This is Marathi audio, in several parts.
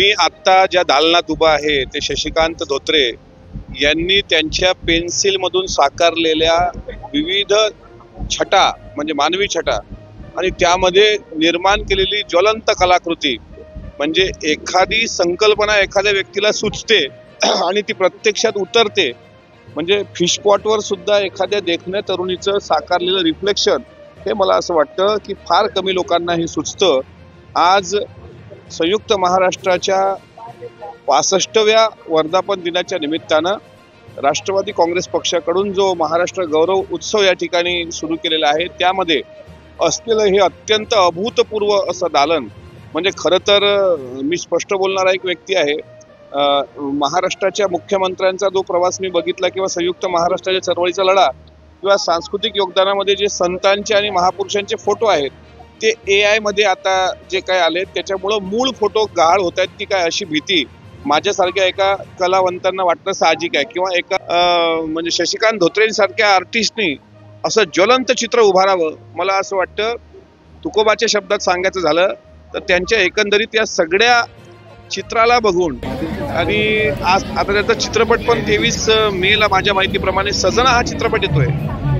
मी आत्ता ज्या दालनात उभा आहे ते शशिकांत धोत्रे यांनी त्यांच्या पेन्सिलमधून साकारलेल्या विविध छटा म्हणजे मानवी छटा आणि त्यामध्ये निर्माण केलेली ज्वलंत कलाकृती म्हणजे एखादी संकल्पना एखाद्या व्यक्तीला सुचते आणि ती प्रत्यक्षात उतरते। म्हणजे फिशपॉटवर सुद्धा एखाद्या देखण्या तरुणीचं साकारलेलं रिफ्लेक्शन हे मला असं वाटतं की फार कमी लोकांना हे सुचतं। आज संयुक्त महाराष्ट्राच्या 65व्या वर्धापन दिनाच्या निमित्तानं राष्ट्रवादी काँग्रेस पक्षाकडून जो महाराष्ट्र गौरव उत्सव या ठिकाणी सुरू केलेला आहे त्यामध्ये असलेलं हे अत्यंत अभूतपूर्व असं दालन म्हणजे खरं तर मी स्पष्ट बोलणारा एक व्यक्ती आहे। महाराष्ट्राच्या मुख्यमंत्र्यांचा जो प्रवास मी बघितला किंवा संयुक्त महाराष्ट्राच्या चळवळीचा लढा किंवा सांस्कृतिक योगदानामध्ये जे संतांचे आणि महापुरुषांचे फोटो आहेत ते AI मध्ये आता जे काय आले त्याच्यामुळं मूळ फोटो गहाळ होत आहेत की काय अशी भीती माझ्यासारख्या एका कलावंतांना वाटणं साहजिक आहे किंवा एका म्हणजे शशिकांत धोत्रेंसारख्या आर्टिस्टनी असं ज्वलंत चित्र उभारावं। मला असं वाटतं तुकोबाच्या शब्दात सांगायचं झालं तर त्यांच्या एकंदरीत या सगळ्या चित्राला बघून आणि आज आता त्याचा चित्रपट पण 23 मेला माझ्या माहितीप्रमाणे सजना हा चित्रपट येतोय।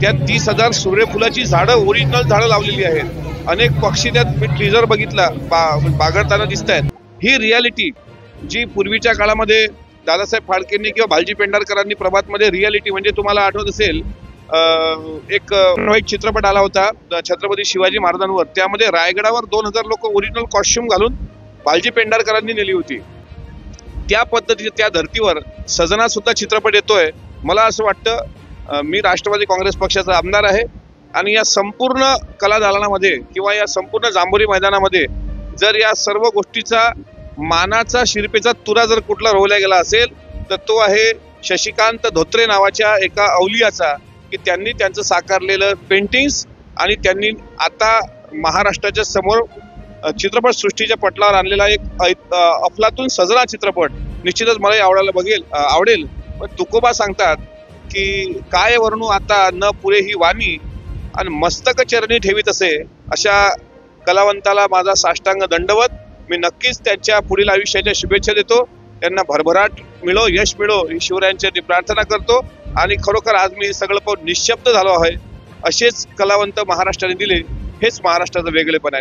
त्यात 30,000 सूर्यफुलाची झाडं ओरिजिनल झाडं लावलेली आहेत। अनेक पक्षी त्यात मी टीजर बघितला बागडताना दिसत आहेत। ही रियालिटी जी पूर्वीच्या काळामध्ये दादासाहेब फाळकेंनी किंवा भालजी पेंढारकरांनी प्रभातमध्ये रियालिटी म्हणजे तुम्हाला आठवत असेल एक चित्रपट आला होता छत्रपती शिवाजी महाराजांवर त्यामध्ये रायगडावर 2000 लोक ओरिजिनल कॉस्ट्युम घालून भालजी पेंढारकरांनी नेली होती। त्या पद्धतीच्या त्या धर्तीवर सजना सुद्धा चित्रपट येतोय। मला असं वाटतं मी राष्ट्रवादी काँग्रेस पक्षाचा आमदार आहे आणि या संपूर्ण कला दालनामध्ये किंवा या संपूर्ण जांभोरी मैदानामध्ये जर या सर्व गोष्टीचा मानाचा शिरपेचा तुरा जर कुठला रोवला गेला असेल तर तो आहे शशिकांत धोत्रे नावाच्या एका अवलियाचा की त्यांनी त्यांचं साकारलेलं पेंटिंग्स आणि त्यांनी आता महाराष्ट्राच्या समोर चित्रपट सृष्टीच्या पटलावर आणलेला एक अफलातून सजना चित्रपट निश्चितच मला आवडेल। पण तुकोबा सांगतात की काय वर्णू आता न पुरे ही वाणी आणि मस्तक चरणी ठेवीत असे अशा कलावंताला माझा साष्टांग दंडवत। मी नक्कीच त्यांच्या पुढील आयुष्याच्या शुभेच्छा देतो। त्यांना भरभराट मिळो यश मिळो ही शिवरायांची प्रार्थना करतो आणि खरोखर आज मी सगळं पाहून निशब्द झालो आहे। असेच कलावंत महाराष्ट्राने दिले हेच महाराष्ट्राचं वेगळेपण आहे।